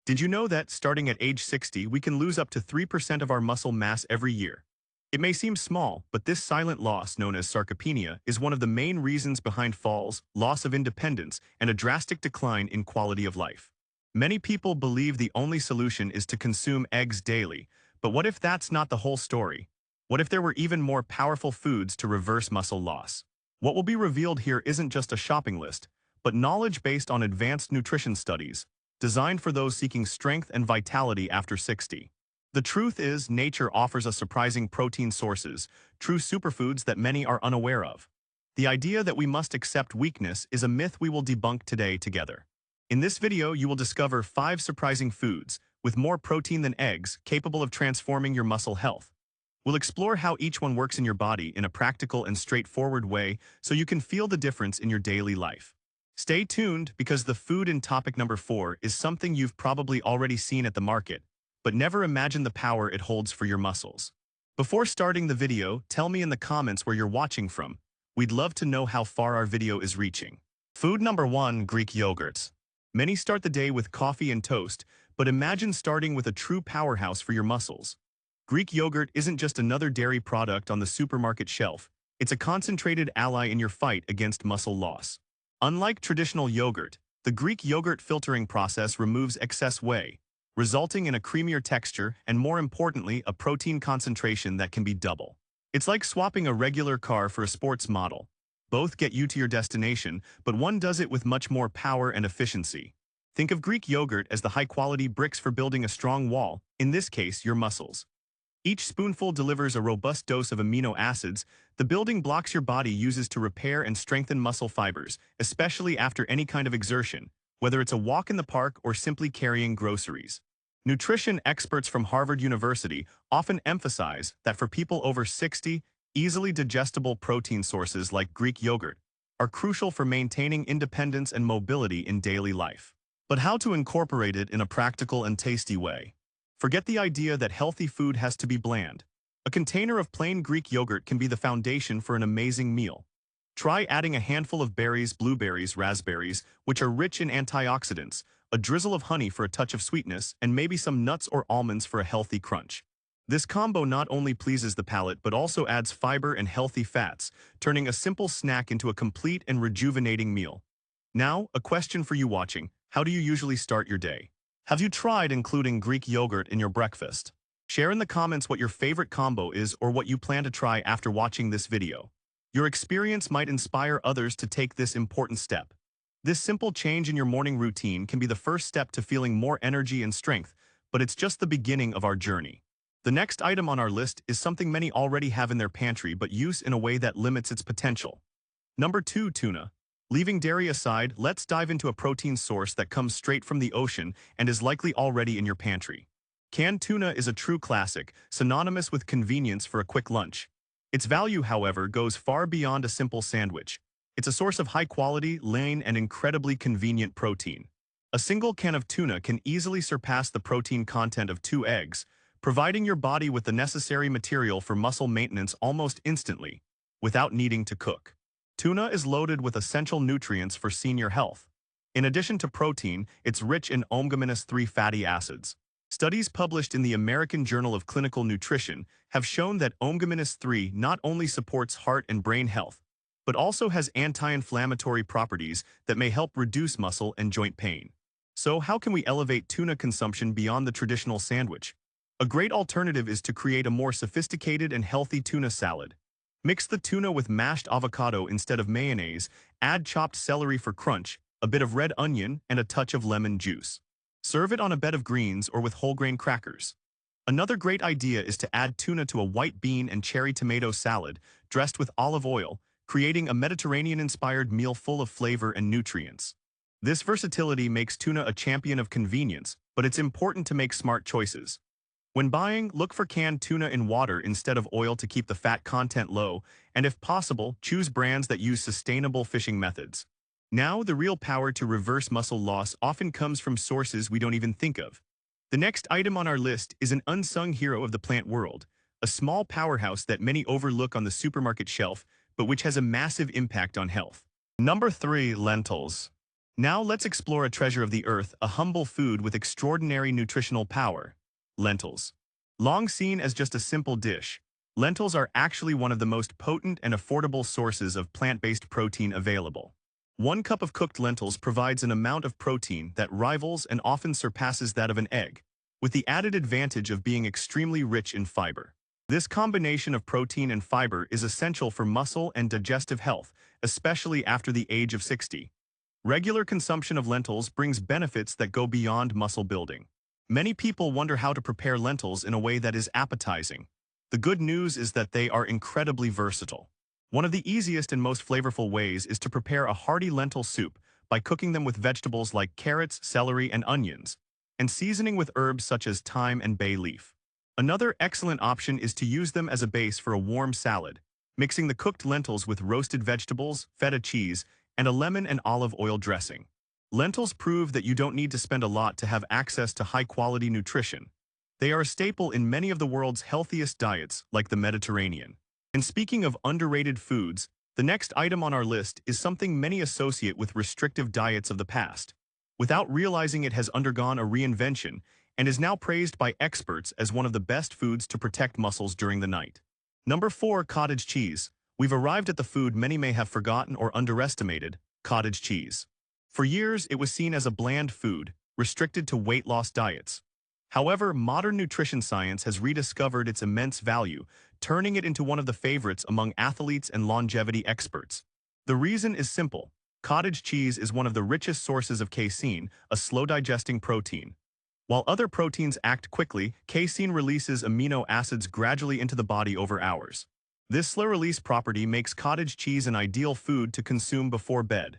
Did you know that, starting at age 60, we can lose up to 3% of our muscle mass every year? It may seem small, but this silent loss, known as sarcopenia, is one of the main reasons behind falls, loss of independence, and a drastic decline in quality of life. Many people believe the only solution is to consume eggs daily, but what if that's not the whole story? What if there were even more powerful foods to reverse muscle loss? What will be revealed here isn't just a shopping list, but knowledge based on advanced nutrition studies, designed for those seeking strength and vitality after 60. The truth is, nature offers us surprising protein sources, true superfoods that many are unaware of. The idea that we must accept weakness is a myth we will debunk today together. In this video, you will discover 5 surprising foods, with more protein than eggs, capable of transforming your muscle health. We'll explore how each one works in your body in a practical and straightforward way so you can feel the difference in your daily life. Stay tuned, because the food in topic number 4 is something you've probably already seen at the market, but never imagined the power it holds for your muscles. Before starting the video, tell me in the comments where you're watching from. We'd love to know how far our video is reaching. Food number 1, Greek yogurts. Many start the day with coffee and toast, but imagine starting with a true powerhouse for your muscles. Greek yogurt isn't just another dairy product on the supermarket shelf. It's a concentrated ally in your fight against muscle loss. Unlike traditional yogurt, the Greek yogurt filtering process removes excess whey, resulting in a creamier texture and, more importantly, a protein concentration that can be double. It's like swapping a regular car for a sports model. Both get you to your destination, but one does it with much more power and efficiency. Think of Greek yogurt as the high-quality bricks for building a strong wall, in this case, your muscles. Each spoonful delivers a robust dose of amino acids, the building blocks your body uses to repair and strengthen muscle fibers, especially after any kind of exertion, whether it's a walk in the park or simply carrying groceries. Nutrition experts from Harvard University often emphasize that for people over 60, easily digestible protein sources like Greek yogurt are crucial for maintaining independence and mobility in daily life. But how to incorporate it in a practical and tasty way? Forget the idea that healthy food has to be bland. A container of plain Greek yogurt can be the foundation for an amazing meal. Try adding a handful of berries, blueberries, raspberries, which are rich in antioxidants, a drizzle of honey for a touch of sweetness, and maybe some nuts or almonds for a healthy crunch. This combo not only pleases the palate but also adds fiber and healthy fats, turning a simple snack into a complete and rejuvenating meal. Now, a question for you watching: how do you usually start your day? Have you tried including Greek yogurt in your breakfast? Share in the comments what your favorite combo is or what you plan to try after watching this video. Your experience might inspire others to take this important step. This simple change in your morning routine can be the first step to feeling more energy and strength, but it's just the beginning of our journey. The next item on our list is something many already have in their pantry but use in a way that limits its potential. Number 2, tuna. Leaving dairy aside, let's dive into a protein source that comes straight from the ocean and is likely already in your pantry. Canned tuna is a true classic, synonymous with convenience for a quick lunch. Its value, however, goes far beyond a simple sandwich. It's a source of high-quality, lean, and incredibly convenient protein. A single can of tuna can easily surpass the protein content of 2 eggs, providing your body with the necessary material for muscle maintenance almost instantly, without needing to cook. Tuna is loaded with essential nutrients for senior health. In addition to protein, it's rich in omega-3 fatty acids. Studies published in the American Journal of Clinical Nutrition have shown that omega-3 not only supports heart and brain health, but also has anti-inflammatory properties that may help reduce muscle and joint pain. So how can we elevate tuna consumption beyond the traditional sandwich? A great alternative is to create a more sophisticated and healthy tuna salad. Mix the tuna with mashed avocado instead of mayonnaise, add chopped celery for crunch, a bit of red onion, and a touch of lemon juice. Serve it on a bed of greens or with whole grain crackers. Another great idea is to add tuna to a white bean and cherry tomato salad, dressed with olive oil, creating a Mediterranean-inspired meal full of flavor and nutrients. This versatility makes tuna a champion of convenience, but it's important to make smart choices. When buying, look for canned tuna in water instead of oil to keep the fat content low, and if possible, choose brands that use sustainable fishing methods. Now, the real power to reverse muscle loss often comes from sources we don't even think of. The next item on our list is an unsung hero of the plant world, a small powerhouse that many overlook on the supermarket shelf, but which has a massive impact on health. Number 3, lentils. Now let's explore a treasure of the earth, a humble food with extraordinary nutritional power: lentils. Long seen as just a simple dish, lentils are actually one of the most potent and affordable sources of plant-based protein available. 1 cup of cooked lentils provides an amount of protein that rivals and often surpasses that of an egg, with the added advantage of being extremely rich in fiber. This combination of protein and fiber is essential for muscle and digestive health, especially after the age of 60. Regular consumption of lentils brings benefits that go beyond muscle building. Many people wonder how to prepare lentils in a way that is appetizing. The good news is that they are incredibly versatile. One of the easiest and most flavorful ways is to prepare a hearty lentil soup by cooking them with vegetables like carrots, celery, and onions, and seasoning with herbs such as thyme and bay leaf. Another excellent option is to use them as a base for a warm salad, mixing the cooked lentils with roasted vegetables, feta cheese, and a lemon and olive oil dressing. Lentils prove that you don't need to spend a lot to have access to high-quality nutrition. They are a staple in many of the world's healthiest diets, like the Mediterranean. And speaking of underrated foods, the next item on our list is something many associate with restrictive diets of the past, without realizing it has undergone a reinvention and is now praised by experts as one of the best foods to protect muscles during the night. Number 4. Cottage cheese. We've arrived at the food many may have forgotten or underestimated: cottage cheese. For years, it was seen as a bland food, restricted to weight loss diets. However, modern nutrition science has rediscovered its immense value, turning it into one of the favorites among athletes and longevity experts. The reason is simple: cottage cheese is one of the richest sources of casein, a slow-digesting protein. While other proteins act quickly, casein releases amino acids gradually into the body over hours. This slow-release property makes cottage cheese an ideal food to consume before bed.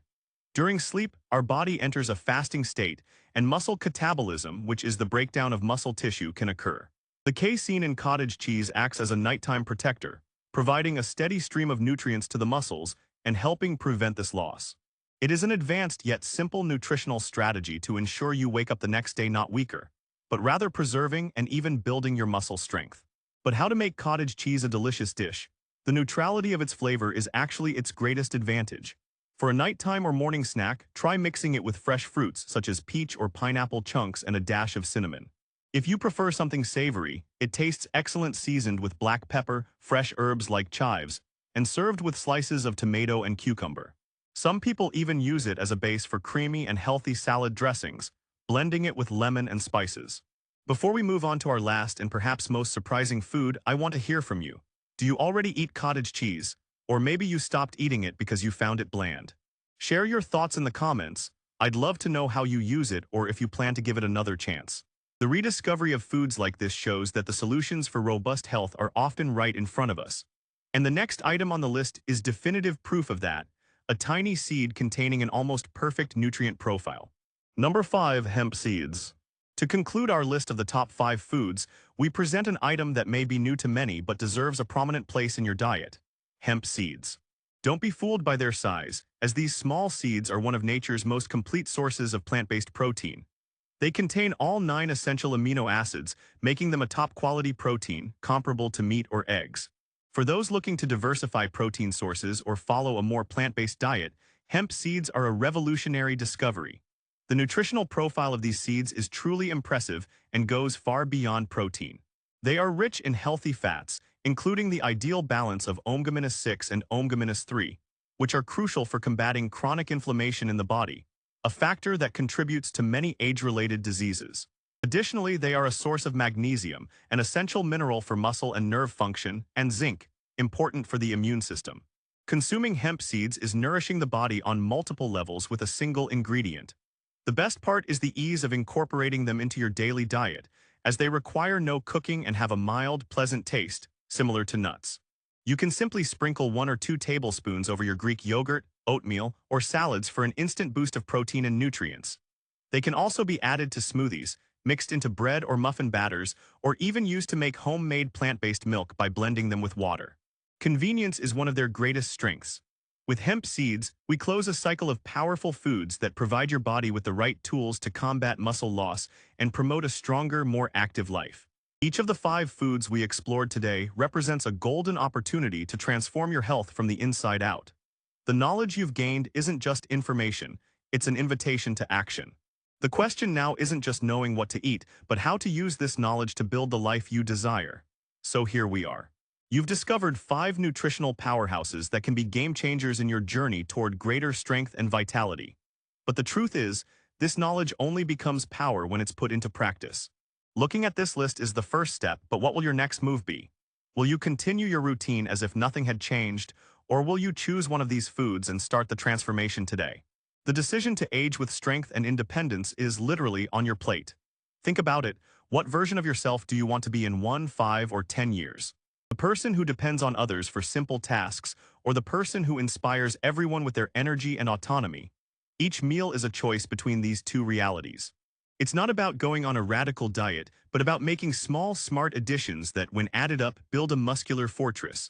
During sleep, our body enters a fasting state, and muscle catabolism, which is the breakdown of muscle tissue, can occur. The casein in cottage cheese acts as a nighttime protector, providing a steady stream of nutrients to the muscles and helping prevent this loss. It is an advanced yet simple nutritional strategy to ensure you wake up the next day not weaker, but rather preserving and even building your muscle strength. But how to make cottage cheese a delicious dish? The neutrality of its flavor is actually its greatest advantage. For a nighttime or morning snack, try mixing it with fresh fruits such as peach or pineapple chunks and a dash of cinnamon. If you prefer something savory, it tastes excellent seasoned with black pepper, fresh herbs like chives, and served with slices of tomato and cucumber. Some people even use it as a base for creamy and healthy salad dressings, blending it with lemon and spices. Before we move on to our last and perhaps most surprising food, I want to hear from you. Do you already eat cottage cheese? Or maybe you stopped eating it because you found it bland? Share your thoughts in the comments. I'd love to know how you use it or if you plan to give it another chance. The rediscovery of foods like this shows that the solutions for robust health are often right in front of us. And the next item on the list is definitive proof of that: a tiny seed containing an almost perfect nutrient profile. Number 5. Hemp seeds. To conclude our list of the top 5 foods, we present an item that may be new to many but deserves a prominent place in your diet: hemp seeds. Don't be fooled by their size, as these small seeds are one of nature's most complete sources of plant-based protein. They contain all 9 essential amino acids, making them a top-quality protein, comparable to meat or eggs. For those looking to diversify protein sources or follow a more plant-based diet, hemp seeds are a revolutionary discovery. The nutritional profile of these seeds is truly impressive and goes far beyond protein. They are rich in healthy fats, including the ideal balance of omega-6 and omega-3, which are crucial for combating chronic inflammation in the body, a factor that contributes to many age-related diseases. Additionally, they are a source of magnesium, an essential mineral for muscle and nerve function, and zinc, important for the immune system. Consuming hemp seeds is nourishing the body on multiple levels with a single ingredient. The best part is the ease of incorporating them into your daily diet, as they require no cooking and have a mild, pleasant taste, similar to nuts. You can simply sprinkle 1 or 2 tablespoons over your Greek yogurt, oatmeal, or salads for an instant boost of protein and nutrients. They can also be added to smoothies, mixed into bread or muffin batters, or even used to make homemade plant-based milk by blending them with water. Convenience is one of their greatest strengths. With hemp seeds, we close a cycle of powerful foods that provide your body with the right tools to combat muscle loss and promote a stronger, more active life. Each of the 5 foods we explored today represents a golden opportunity to transform your health from the inside out. The knowledge you've gained isn't just information, It's an invitation to action. The question now isn't just knowing what to eat, but how to use this knowledge to build the life you desire. So here we are. You've discovered 5 nutritional powerhouses that can be game changers in your journey toward greater strength and vitality. But the truth is, this knowledge only becomes power when it's put into practice. Looking at this list is the first step, but what will your next move be? Will you continue your routine as if nothing had changed, or will you choose one of these foods and start the transformation today? The decision to age with strength and independence is literally on your plate. Think about it. What version of yourself do you want to be in 1, 5, or 10 years? The person who depends on others for simple tasks, or the person who inspires everyone with their energy and autonomy? Each meal is a choice between these two realities. It's not about going on a radical diet, but about making small, smart additions that, when added up, build a muscular fortress.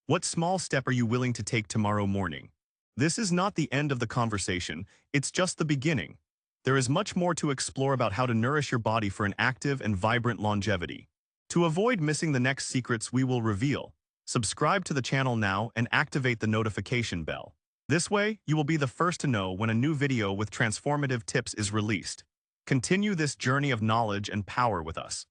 What small step are you willing to take tomorrow morning? This is not the end of the conversation, it's just the beginning. There is much more to explore about how to nourish your body for an active and vibrant longevity. To avoid missing the next secrets we will reveal, subscribe to the channel now and activate the notification bell. This way, you will be the first to know when a new video with transformative tips is released. Continue this journey of knowledge and power with us.